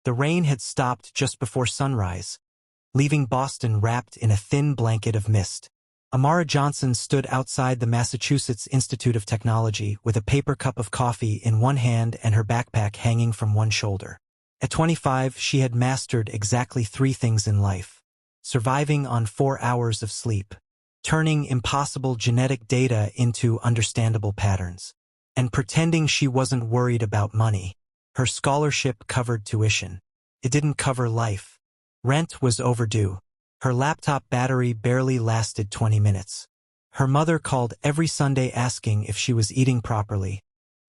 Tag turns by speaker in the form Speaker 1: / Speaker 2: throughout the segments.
Speaker 1: The rain had stopped just before sunrise, leaving Boston wrapped in a thin blanket of mist. Amara Johnson stood outside the Massachusetts Institute of Technology with a paper cup of coffee in one hand and her backpack hanging from one shoulder. At 25, she had mastered exactly 3 things in life: surviving on 4 hours of sleep, turning impossible genetic data into understandable patterns, and pretending she wasn't worried about money. Her scholarship covered tuition. It didn't cover life. Rent was overdue. Her laptop battery barely lasted 20 minutes. Her mother called every Sunday asking if she was eating properly,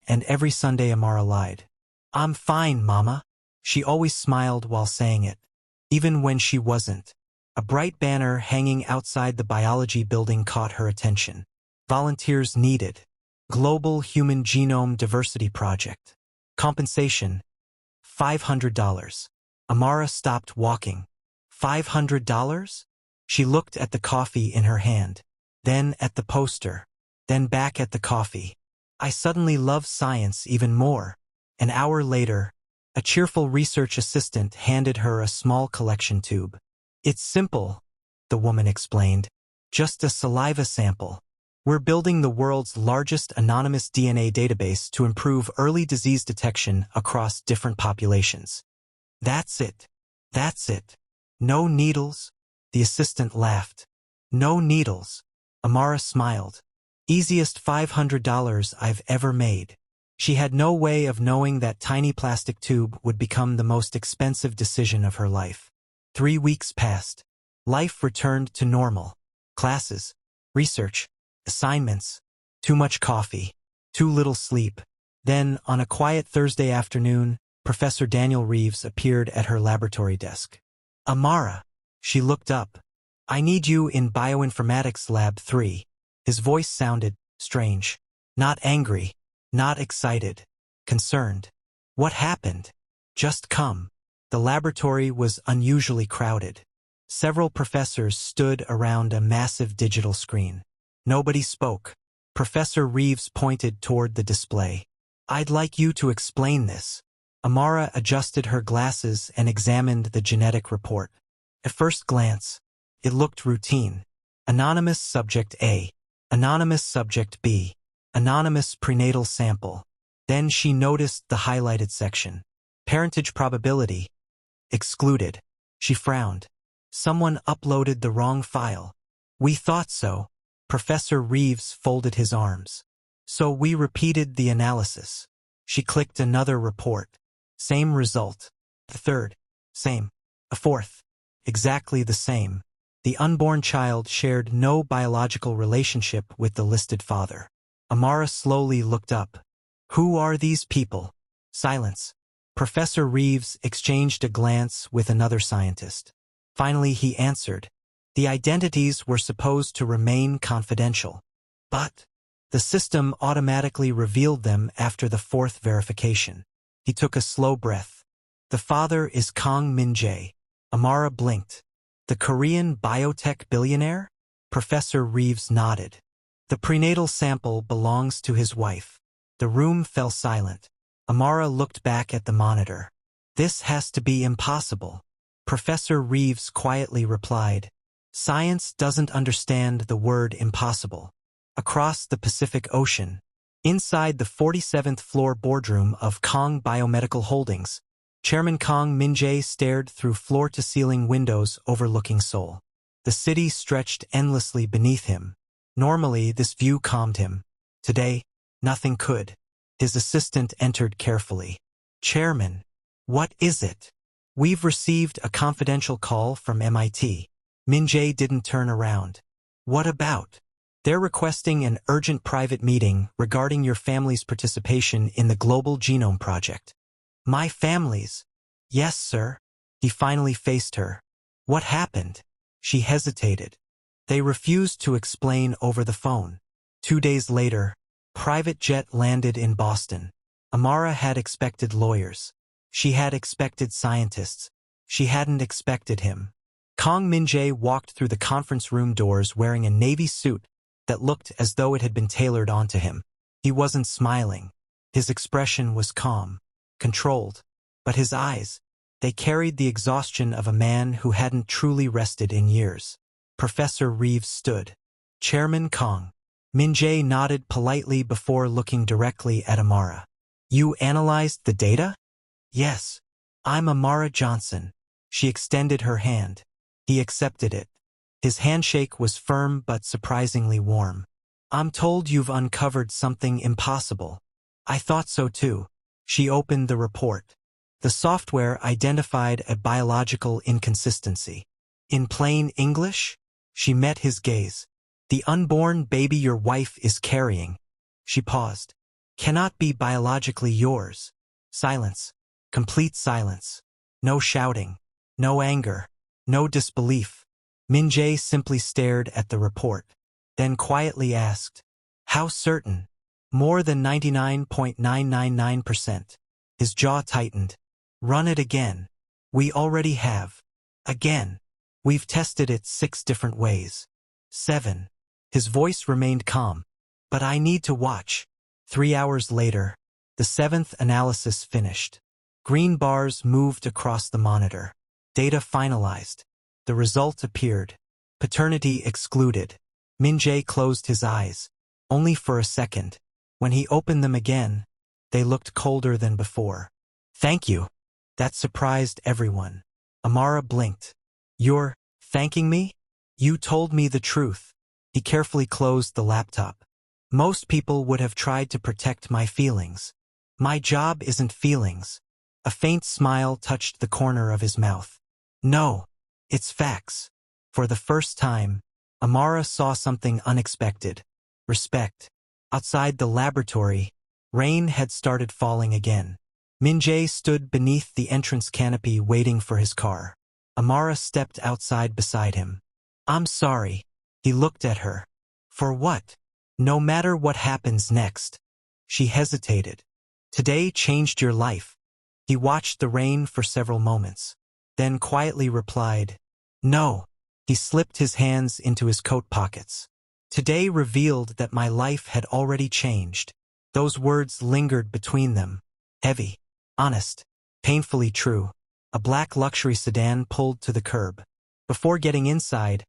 Speaker 1: and every Sunday Amara lied. "I'm fine, Mama." She always smiled while saying it, even when she wasn't. A bright banner hanging outside the biology building caught her attention. Volunteers needed. Global Human Genome Diversity Project. Compensation: $500. Amara stopped walking. $500? She looked at the coffee in her hand, then at the poster, then back at the coffee. I suddenly love science even more. An hour later, a cheerful research assistant handed her a small collection tube. "It's simple," the woman explained. "Just a saliva sample. We're building the world's largest anonymous DNA database to improve early disease detection across different populations." "That's it. That's it. No needles?" The assistant laughed. "No needles." Amara smiled. "Easiest $500 I've ever made." She had no way of knowing that tiny plastic tube would become the most expensive decision of her life. 3 weeks passed. Life returned to normal. Classes, research, assignments, too much coffee, too little sleep. Then, on a quiet Thursday afternoon, Professor Daniel Reeves appeared at her laboratory desk. "Amara." She looked up. "I need you in Bioinformatics Lab 3. His voice sounded strange. Not angry, not excited, concerned. "What happened?" "Just come." The laboratory was unusually crowded. Several professors stood around a massive digital screen. Nobody spoke. Professor Reeves pointed toward the display. "I'd like you to explain this." Amara adjusted her glasses and examined the genetic report. At first glance, it looked routine. Anonymous subject A. Anonymous subject B. Anonymous prenatal sample. Then she noticed the highlighted section. Parentage probability. Excluded. She frowned. Someone uploaded the wrong file. "We thought so." Professor Reeves folded his arms. "So we repeated the analysis." She clicked another report. Same result. The third. Same. A fourth. Exactly the same. The unborn child shared no biological relationship with the listed father. Amara slowly looked up. "Who are these people?" Silence. Professor Reeves exchanged a glance with another scientist. Finally he answered. "The identities were supposed to remain confidential. But the system automatically revealed them after the 4th verification." He took a slow breath. "The father is Kang Min-jae." Amara blinked. "The Korean biotech billionaire?" Professor Reeves nodded. "The prenatal sample belongs to his wife." The room fell silent. Amara looked back at the monitor. "This has to be impossible." Professor Reeves quietly replied. "Science doesn't understand the word impossible." Across the Pacific Ocean, inside the 47th floor boardroom of Kang Biomedical Holdings, Chairman Kang Min-jae stared through floor-to-ceiling windows overlooking Seoul. The city stretched endlessly beneath him. Normally, this view calmed him. Today, nothing could. His assistant entered carefully. "Chairman, what is it?" "We've received a confidential call from MIT." Min-jae didn't turn around. "What about?" "They're requesting an urgent private meeting regarding your family's participation in the Global Genome Project." "My family's?" "Yes, sir." He finally faced her. "What happened?" She hesitated. They refused to explain over the phone. 2 days later, private jet landed in Boston. Amara had expected lawyers. She had expected scientists. She hadn't expected him. Kang Min-jae walked through the conference room doors wearing a navy suit that looked as though it had been tailored onto him. He wasn't smiling. His expression was calm, controlled, but his eyes, They carried the exhaustion of a man who hadn't truly rested in years. Professor Reeves stood. Chairman Kang Min-jae nodded politely before looking directly at Amara. You analyzed the data? Yes. I'm Amara Johnson. She extended her hand. He accepted it. His handshake was firm but surprisingly warm. I'm told you've uncovered something impossible. I thought so too. She opened the report. The software identified a biological inconsistency. In plain English? She met his gaze. The unborn baby your wife is carrying. She paused. Cannot be biologically yours. Silence. Complete silence. No shouting. No anger. No disbelief. Min-jae simply stared at the report, then quietly asked, How certain? More than 99.999%. His jaw tightened. Run it again. We already have. Again. We've tested it 6 different ways. 7. His voice remained calm. But I need to watch. 3 hours later, the 7th analysis finished. Green bars moved across the monitor. Data finalized. The result appeared. Paternity excluded. Min-jae closed his eyes. Only for a second. When he opened them again, they looked colder than before. Thank you. That surprised everyone. Amara blinked. You're thanking me? You told me the truth. He carefully closed the laptop. Most people would have tried to protect my feelings. My job isn't feelings. A faint smile touched the corner of his mouth. No, it's facts. For the first time, Amara saw something unexpected. Respect. Outside the laboratory, rain had started falling again. Min-jae stood beneath the entrance canopy waiting for his car. Amara stepped outside beside him. I'm sorry. He looked at her. For what? No matter what happens next. She hesitated. Today changed your life. He watched the rain for several moments, then quietly replied, No. He slipped his hands into his coat pockets. Today revealed that my life had already changed. Those words lingered between them. Heavy, honest, painfully true. A black luxury sedan pulled to the curb. Before getting inside,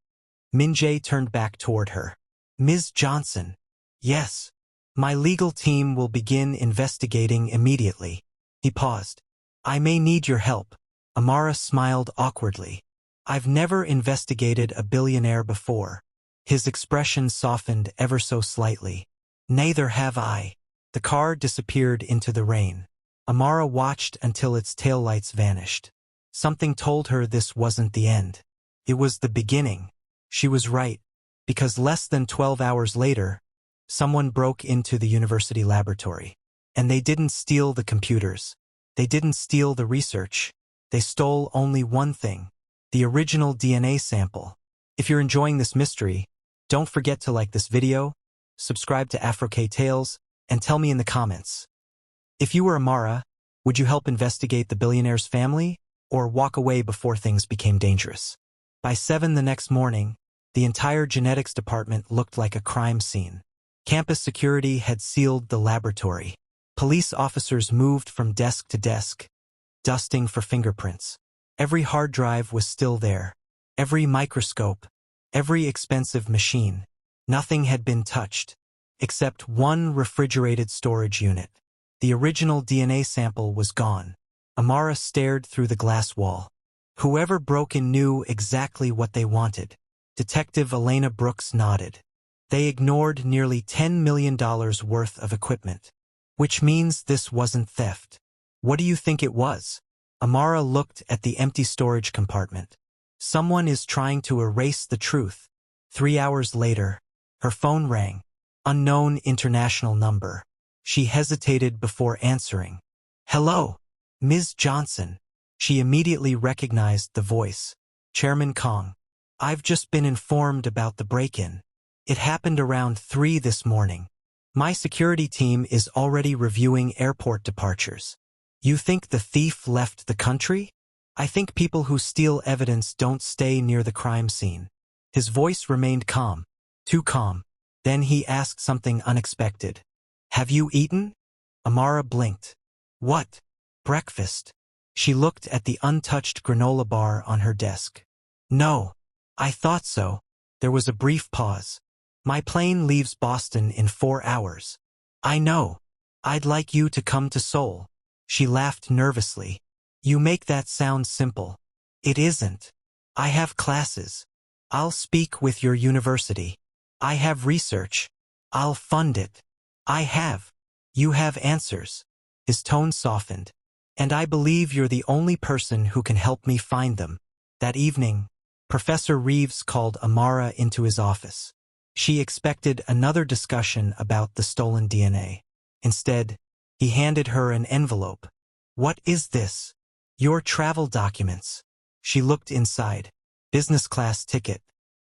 Speaker 1: Min-jae turned back toward her. Ms. Johnson. Yes. My legal team will begin investigating immediately. He paused. I may need your help. Amara smiled awkwardly. I've never investigated a billionaire before. His expression softened ever so slightly. Neither have I. The car disappeared into the rain. Amara watched until its taillights vanished. Something told her this wasn't the end. It was the beginning. She was right, because less than 12 hours later, someone broke into the university laboratory. And they didn't steal the computers. They didn't steal the research. They stole only one thing. The original DNA sample. If you're enjoying this mystery, don't forget to like this video, subscribe to AfroK Tales, and tell me in the comments. If you were Amara, would you help investigate the billionaire's family, or walk away before things became dangerous? By 7 the next morning, the entire genetics department looked like a crime scene. Campus security had sealed the laboratory. Police officers moved from desk to desk, dusting for fingerprints. Every hard drive was still there. Every microscope. Every expensive machine. Nothing had been touched, except one refrigerated storage unit. The original DNA sample was gone. Amara stared through the glass wall. Whoever broke in knew exactly what they wanted. Detective Elena Brooks nodded. They ignored nearly $10 million worth of equipment. Which means this wasn't theft. What do you think it was? Amara looked at the empty storage compartment. Someone is trying to erase the truth. 3 hours later, her phone rang. Unknown international number. She hesitated before answering. Hello, Ms. Johnson. She immediately recognized the voice. Chairman Kang. I've just been informed about the break-in. It happened around 3 this morning. My security team is already reviewing airport departures. You think the thief left the country? I think people who steal evidence don't stay near the crime scene. His voice remained calm. Too calm. Then he asked something unexpected. Have you eaten? Amara blinked. What? Breakfast. She looked at the untouched granola bar on her desk. No. I thought so. There was a brief pause. My plane leaves Boston in 4 hours. I know. I'd like you to come to Seoul. She laughed nervously. You make that sound simple. It isn't. I have classes. I'll speak with your university. I have research. I'll fund it. I have. You have answers. His tone softened. And I believe you're the only person who can help me find them. That evening, Professor Reeves called Amara into his office. She expected another discussion about the stolen DNA. Instead, he handed her an envelope. What is this? Your travel documents. She looked inside. Business class ticket.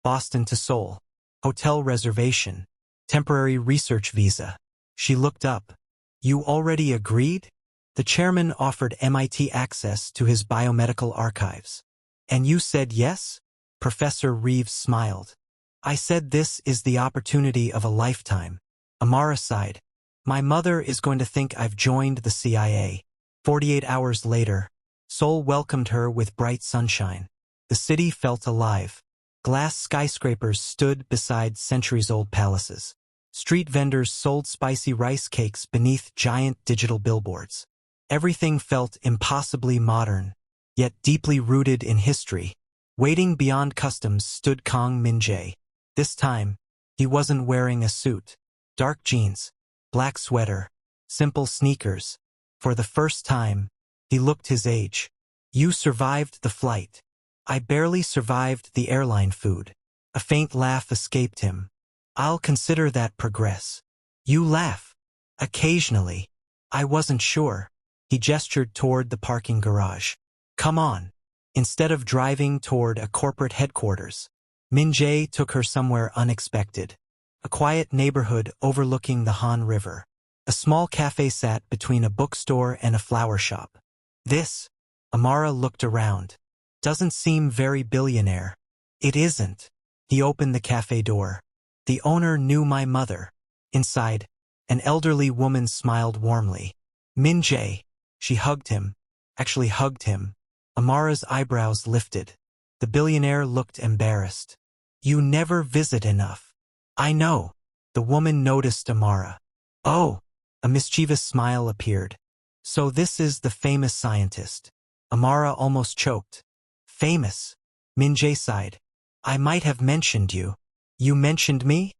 Speaker 1: Boston to Seoul. Hotel reservation. Temporary research visa. She looked up. You already agreed? The chairman offered MIT access to his biomedical archives. And you said yes? Professor Reeves smiled. I said this is the opportunity of a lifetime. Amara sighed. My mother is going to think I've joined the CIA. 48 hours later, Seoul welcomed her with bright sunshine. The city felt alive. Glass skyscrapers stood beside centuries-old palaces. Street vendors sold spicy rice cakes beneath giant digital billboards. Everything felt impossibly modern, yet deeply rooted in history. Waiting beyond customs stood Kang Min-jae. This time, he wasn't wearing a suit. Dark jeans, black sweater, simple sneakers. For the first time, he looked his age. You survived the flight. I barely survived the airline food. A faint laugh escaped him. I'll consider that progress. You laugh. Occasionally. I wasn't sure. He gestured toward the parking garage. Come on. Instead of driving toward a corporate headquarters, Min-jae took her somewhere unexpected. A quiet neighborhood overlooking the Han River. A small cafe sat between a bookstore and a flower shop. This, Amara looked around, doesn't seem very billionaire. It isn't. He opened the cafe door. The owner knew my mother. Inside, an elderly woman smiled warmly. Min-jae. She hugged him. Actually hugged him. Amara's eyebrows lifted. The billionaire looked embarrassed. You never visit enough. I know. The woman noticed Amara. Oh. A mischievous smile appeared. So this is the famous scientist. Amara almost choked. Famous. Min-jae sighed. I might have mentioned you. You mentioned me?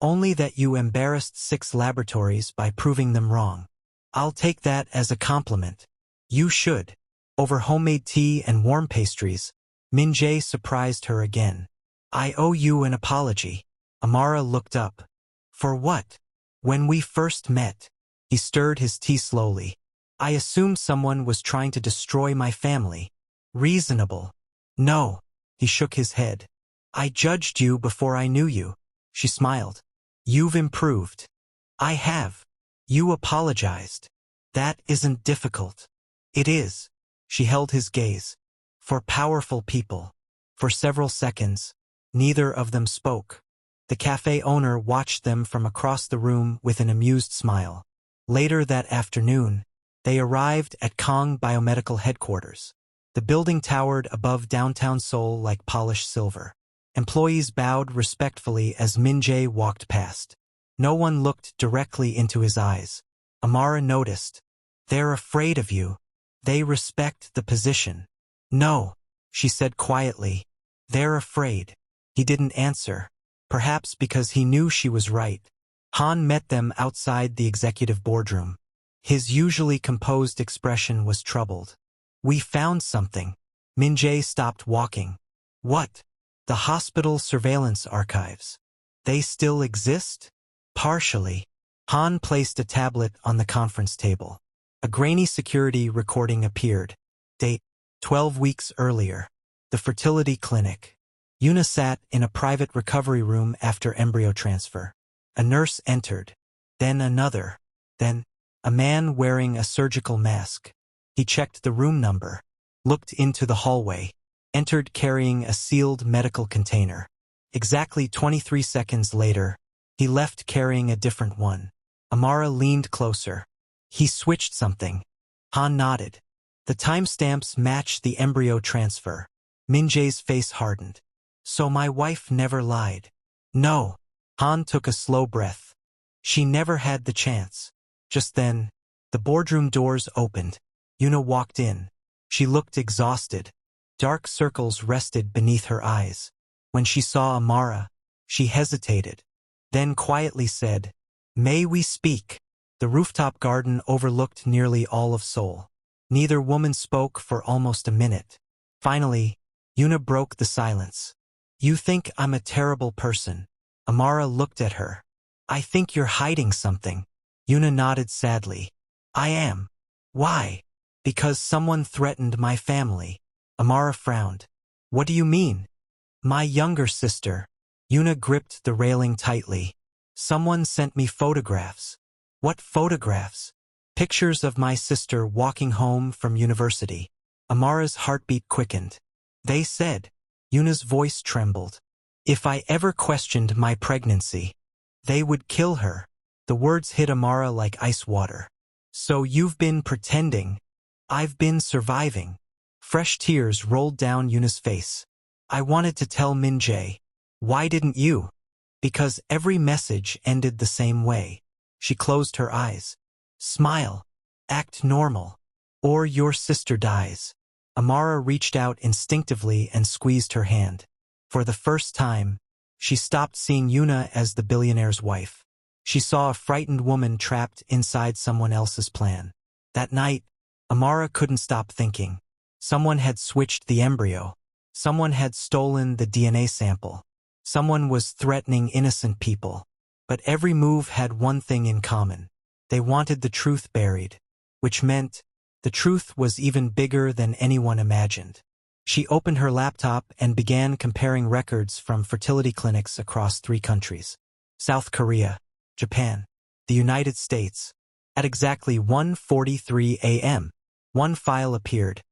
Speaker 1: Only that you embarrassed 6 laboratories by proving them wrong. I'll take that as a compliment. You should. Over homemade tea and warm pastries, Min-jae surprised her again. I owe you an apology. Amara looked up. For what? When we first met. He stirred his tea slowly. I assumed someone was trying to destroy my family. Reasonable. No. He shook his head. I judged you before I knew you. She smiled. You've improved. I have. You apologized. That isn't difficult. It is. She held his gaze. For powerful people. For several seconds, neither of them spoke. The cafe owner watched them from across the room with an amused smile. Later that afternoon, they arrived at Kang Biomedical Headquarters. The building towered above downtown Seoul like polished silver. Employees bowed respectfully as Min-jae walked past. No one looked directly into his eyes. Amara noticed. They're afraid of you. They respect the position. No, she said quietly. They're afraid. He didn't answer. Perhaps because he knew she was right. Han met them outside the executive boardroom. His usually composed expression was troubled. We found something. Min-jae stopped walking. What? The hospital surveillance archives. They still exist? Partially. Han placed a tablet on the conference table. A grainy security recording appeared. Date, 12 weeks earlier. The fertility clinic. Yuna sat in a private recovery room after embryo transfer. A nurse entered. Then another. Then, a man wearing a surgical mask. He checked the room number. Looked into the hallway. Entered carrying a sealed medical container. Exactly 23 seconds later, he left carrying a different one. Amara leaned closer. He switched something. Han nodded. The timestamps matched the embryo transfer. Min-jae's face hardened. So my wife never lied. No. Han took a slow breath. She never had the chance. Just then, the boardroom doors opened. Yuna walked in. She looked exhausted. Dark circles rested beneath her eyes. When she saw Amara, she hesitated, then quietly said, "May we speak?" The rooftop garden overlooked nearly all of Seoul. Neither woman spoke for almost a minute. Finally, Yuna broke the silence. "You think I'm a terrible person." Amara looked at her. "I think you're hiding something." Yuna nodded sadly. "I am." "Why?" "Because someone threatened my family." Amara frowned. "What do you mean?" "My younger sister." Yuna gripped the railing tightly. "Someone sent me photographs." "What photographs?" "Pictures of my sister walking home from university." Amara's heartbeat quickened. "They said," Yuna's voice trembled, "if I ever questioned my pregnancy, they would kill her." The words hit Amara like ice water. "So you've been pretending." "I've been surviving." Fresh tears rolled down Yuna's face. "I wanted to tell Min-jae." "Why didn't you?" "Because every message ended the same way." She closed her eyes. "Smile. Act normal. Or your sister dies." Amara reached out instinctively and squeezed her hand. For the first time, she stopped seeing Yuna as the billionaire's wife. She saw a frightened woman trapped inside someone else's plan. That night, Amara couldn't stop thinking. Someone had switched the embryo. Someone had stolen the DNA sample. Someone was threatening innocent people. But every move had one thing in common. They wanted the truth buried, which meant the truth was even bigger than anyone imagined. She opened her laptop and began comparing records from fertility clinics across 3 countries: South Korea, Japan, the United States. At exactly 1:43 a.m., one file appeared.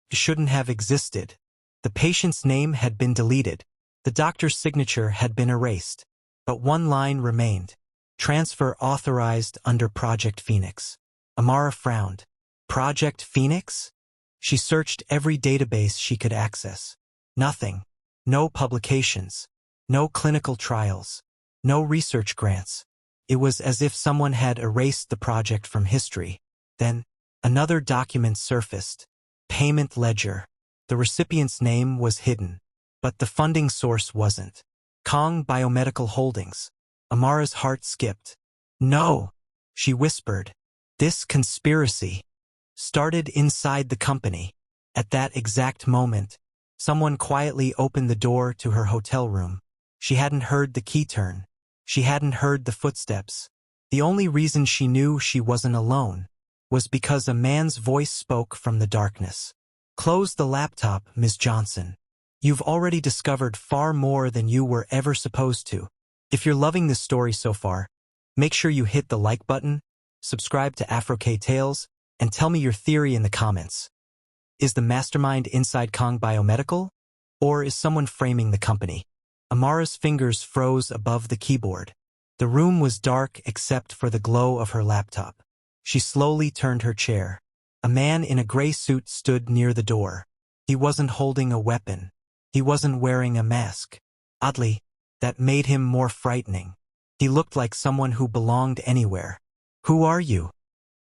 Speaker 1: It shouldn't have existed. The patient's name had been deleted. The doctor's signature had been erased. But one line remained: transfer authorized under Project Phoenix. Amara frowned. Project Phoenix? She searched every database she could access. Nothing. No publications. No clinical trials. No research grants. It was as if someone had erased the project from history. Then, another document surfaced. Payment ledger. The recipient's name was hidden. But the funding source wasn't. Kang Biomedical Holdings. Amara's heart skipped. "No," she whispered. "This conspiracy started inside the company." At that exact moment, someone quietly opened the door to her hotel room. She hadn't heard the key turn. She hadn't heard the footsteps. The only reason she knew she wasn't alone was because a man's voice spoke from the darkness. "Close the laptop, Ms. Johnson. You've already discovered far more than you were ever supposed to." If you're loving this story so far, make sure you hit the like button, subscribe to AfroK Tales, and tell me your theory in the comments. Is the mastermind inside Kang Biomedical? Or is someone framing the company? Amara's fingers froze above the keyboard. The room was dark except for the glow of her laptop. She slowly turned her chair. A man in a gray suit stood near the door. He wasn't holding a weapon. He wasn't wearing a mask. Oddly, that made him more frightening. He looked like someone who belonged anywhere. "Who are you?"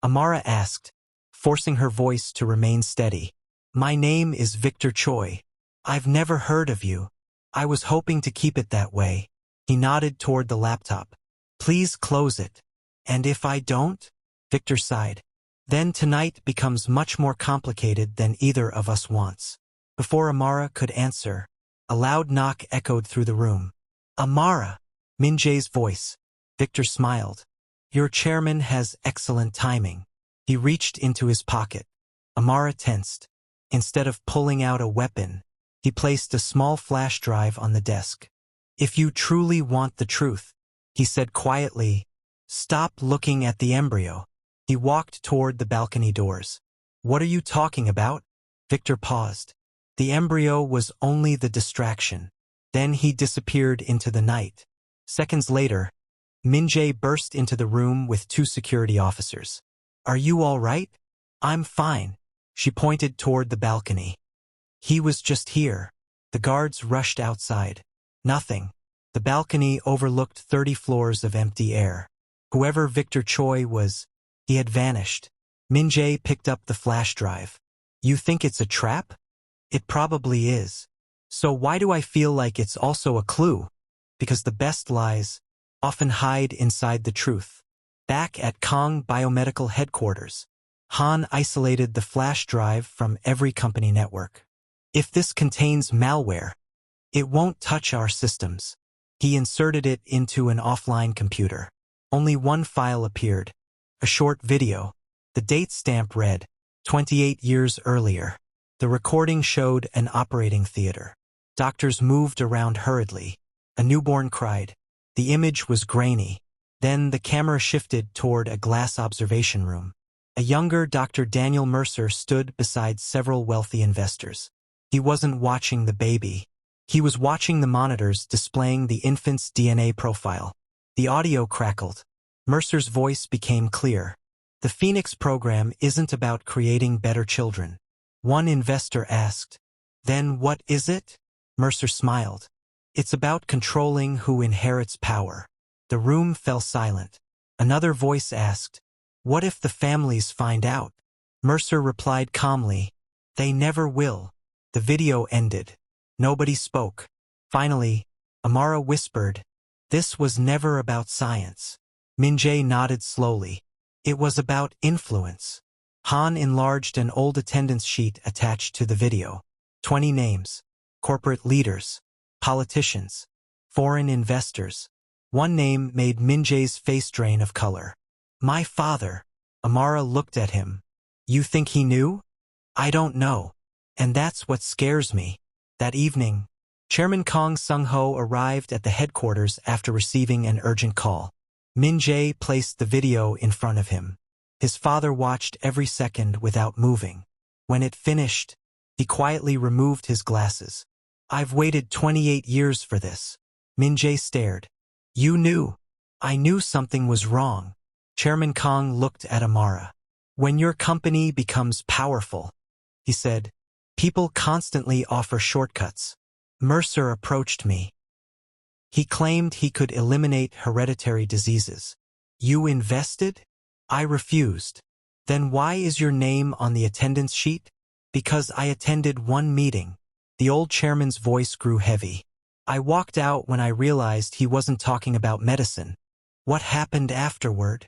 Speaker 1: Amara asked, forcing her voice to remain steady. "My name is Victor Choi. I've never heard of you. I was hoping to keep it that way." He nodded toward the laptop. "Please close it." "And if I don't?" Victor sighed. "Then tonight becomes much more complicated than either of us wants." Before Amara could answer, a loud knock echoed through the room. "Amara!" Min-jae's voice. Victor smiled. "Your chairman has excellent timing." He reached into his pocket. Amara tensed. Instead of pulling out a weapon, he placed a small flash drive on the desk. "If you truly want the truth," he said quietly, "stop looking at the embryo." He walked toward the balcony doors. "What are you talking about?" Victor paused. The embryo was only the distraction. Then he disappeared into the night. Seconds later, Min-jae burst into the room with 2 security officers. "Are you all right?" "I'm fine." She pointed toward the balcony. He was just here. The guards rushed outside. Nothing. The balcony overlooked 30 floors of empty air. Whoever Victor Choi was, he had vanished. Min-jae picked up the flash drive. You think it's a trap? It probably is. So why do I feel like it's also a clue? Because the best lies often hide inside the truth. Back at Kang Biomedical headquarters, Han isolated the flash drive from every company network. If this contains malware, it won't touch our systems. He inserted it into an offline computer. Only one file appeared, a short video. The date stamp read, 28 years earlier. The recording showed an operating theater. Doctors moved around hurriedly. A newborn cried. The image was grainy. Then the camera shifted toward a glass observation room. A younger Dr. Daniel Mercer stood beside several wealthy investors. He wasn't watching the baby. He was watching the monitors displaying the infant's DNA profile. The audio crackled. Mercer's voice became clear. The Phoenix program isn't about creating better children. One investor asked. Then what is it? Mercer smiled. It's about controlling who inherits power. The room fell silent. Another voice asked, what if the families find out? Mercer replied calmly, they never will. The video ended. Nobody spoke. Finally, Amara whispered, this was never about science. Min-jae nodded slowly. It was about influence. Han enlarged an old attendance sheet attached to the video. 20 names. Corporate leaders. Politicians. Foreign investors. One name made Min-jae's face drain of color. My father. Amara looked at him. You think he knew? I don't know. And that's what scares me. That evening, Chairman Kang Sung-ho arrived at the headquarters after receiving an urgent call. Min-jae placed the video in front of him. His father watched every second without moving. When it finished, he quietly removed his glasses. I've waited 28 years for this. Min-jae stared. You knew. I knew something was wrong. Chairman Kang looked at Amara. When your company becomes powerful, he said, people constantly offer shortcuts. Mercer approached me. He claimed he could eliminate hereditary diseases. You invested? I refused. Then why is your name on the attendance sheet? Because I attended one meeting. The old chairman's voice grew heavy. I walked out when I realized he wasn't talking about medicine. What happened afterward?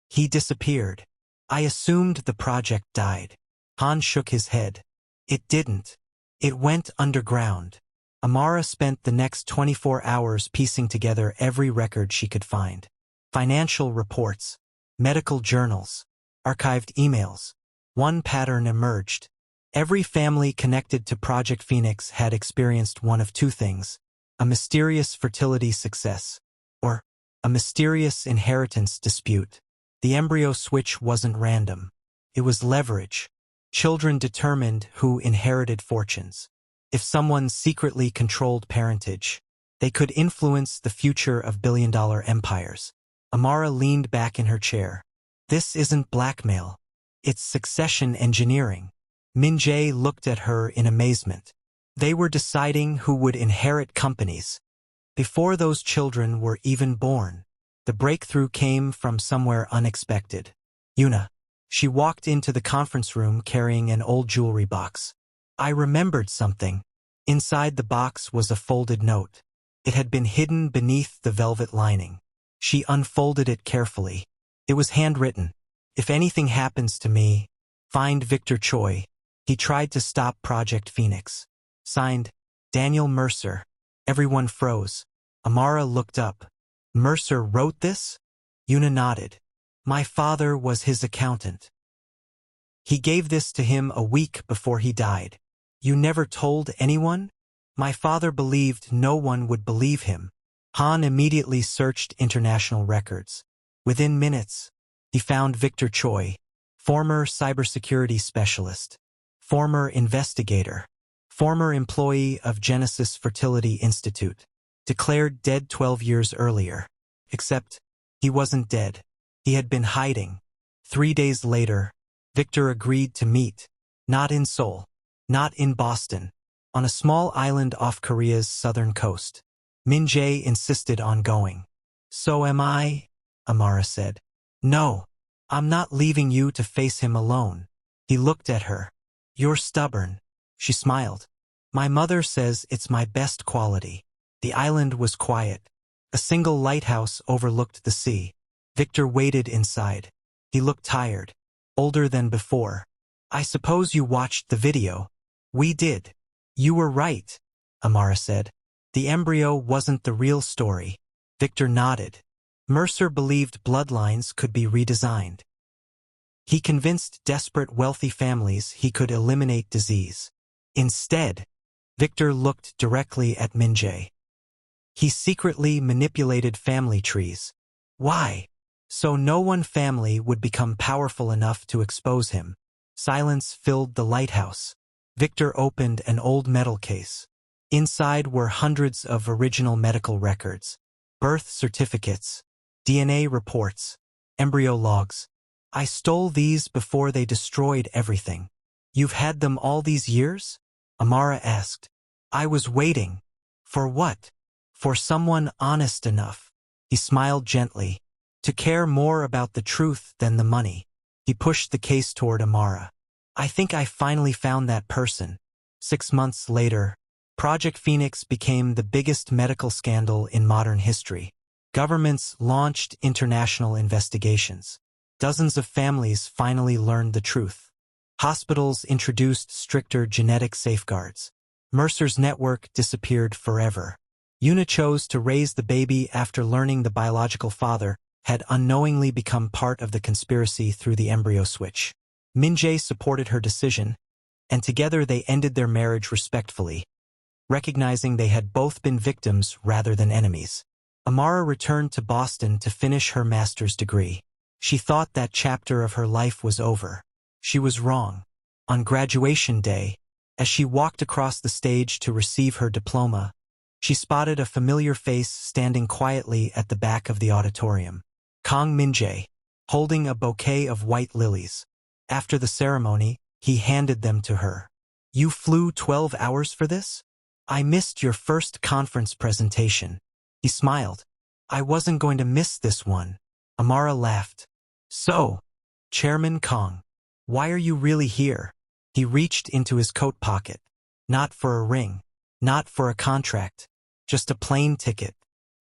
Speaker 1: He disappeared. I assumed the project died. Han shook his head. It didn't. It went underground. Amara spent the next 24 hours piecing together every record she could find. Financial reports, medical journals, archived emails. One pattern emerged. Every family connected to Project Phoenix had experienced one of two things: a mysterious fertility success, or a mysterious inheritance dispute. The embryo switch wasn't random. It was leverage. Children determined who inherited fortunes. If someone secretly controlled parentage, they could influence the future of billion-dollar empires. Amara leaned back in her chair. This isn't blackmail. It's succession engineering. Min-jae looked at her in amazement. They were deciding who would inherit companies before those children were even born. The breakthrough came from somewhere unexpected. Yuna. She walked into the conference room carrying an old jewelry box. I remembered something. Inside the box was a folded note. It had been hidden beneath the velvet lining. She unfolded it carefully. It was handwritten. If anything happens to me, find Victor Choi. He tried to stop Project Phoenix. Signed, Daniel Mercer. Everyone froze. Amara looked up. Mercer wrote this? Yuna nodded. My father was his accountant. He gave this to him a week before he died. You never told anyone? My father believed no one would believe him. Han immediately searched international records. Within minutes, he found Victor Choi, former cybersecurity specialist, former investigator, former employee of Genesis Fertility Institute, declared dead 12 years earlier. Except, he wasn't dead. He had been hiding. 3 days later, Victor agreed to meet. Not in Seoul. Not in Boston. On a small island off Korea's southern coast. Min-jae insisted on going. So am I, Amara said. No, I'm not leaving you to face him alone. He looked at her. You're stubborn. She smiled. My mother says it's my best quality. The island was quiet. A single lighthouse overlooked the sea. Victor waited inside. He looked tired. Older than before. I suppose you watched the video. We did. You were right, Amara said. The embryo wasn't the real story. Victor nodded. Mercer believed bloodlines could be redesigned. He convinced desperate wealthy families he could eliminate disease. Instead, Victor looked directly at Min-jae. He secretly manipulated family trees. Why? So no one family would become powerful enough to expose him. Silence filled the lighthouse. Victor opened an old metal case. Inside were hundreds of original medical records. Birth certificates, DNA reports, embryo logs. I stole these before they destroyed everything. You've had them all these years? Amara asked. I was waiting. For what? For someone honest enough. He smiled gently. To care more about the truth than the money. He pushed the case toward Amara. I think I finally found that person. 6 months later, Project Phoenix became the biggest medical scandal in modern history. Governments launched international investigations. Dozens of families finally learned the truth. Hospitals introduced stricter genetic safeguards. Mercer's network disappeared forever. Una chose to raise the baby after learning the biological father had unknowingly become part of the conspiracy through the embryo switch. Min-jae supported her decision, and together they ended their marriage respectfully, recognizing they had both been victims rather than enemies. Amara returned to Boston to finish her master's degree. She thought that chapter of her life was over. She was wrong. On graduation day, as she walked across the stage to receive her diploma, she spotted a familiar face standing quietly at the back of the auditorium. Kang Min-jae, holding a bouquet of white lilies. After the ceremony, he handed them to her. You flew 12 hours for this? I missed your first conference presentation. He smiled. I wasn't going to miss this one. Amara laughed. So, Chairman Kang, why are you really here? He reached into his coat pocket. Not for a ring. Not for a contract. Just a plane ticket.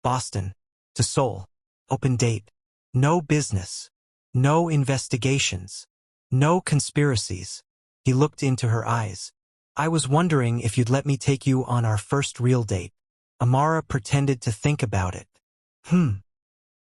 Speaker 1: Boston. To Seoul. Open date. No business. No investigations. No conspiracies. He looked into her eyes. I was wondering if you'd let me take you on our first real date. Amara pretended to think about it.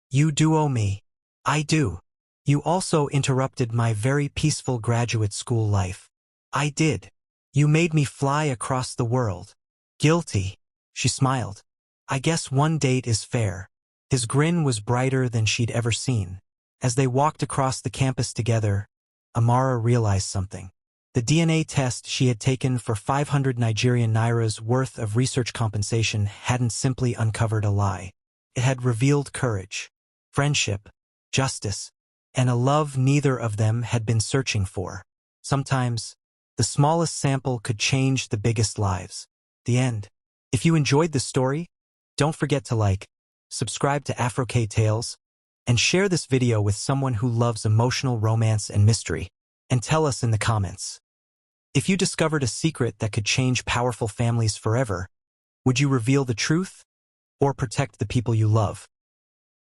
Speaker 1: You do owe me. I do. You also interrupted my very peaceful graduate school life. I did. You made me fly across the world. Guilty. She smiled. I guess one date is fair. His grin was brighter than she'd ever seen. As they walked across the campus together, Amara realized something. The DNA test she had taken for 500 Nigerian nairas worth of research compensation hadn't simply uncovered a lie. It had revealed courage, friendship, justice, and a love neither of them had been searching for. Sometimes, the smallest sample could change the biggest lives. The end. If you enjoyed this story, don't forget to like, subscribe to AfroK Tales, and share this video with someone who loves emotional romance and mystery, and tell us in the comments. If you discovered a secret that could change powerful families forever, would you reveal the truth or protect the people you love?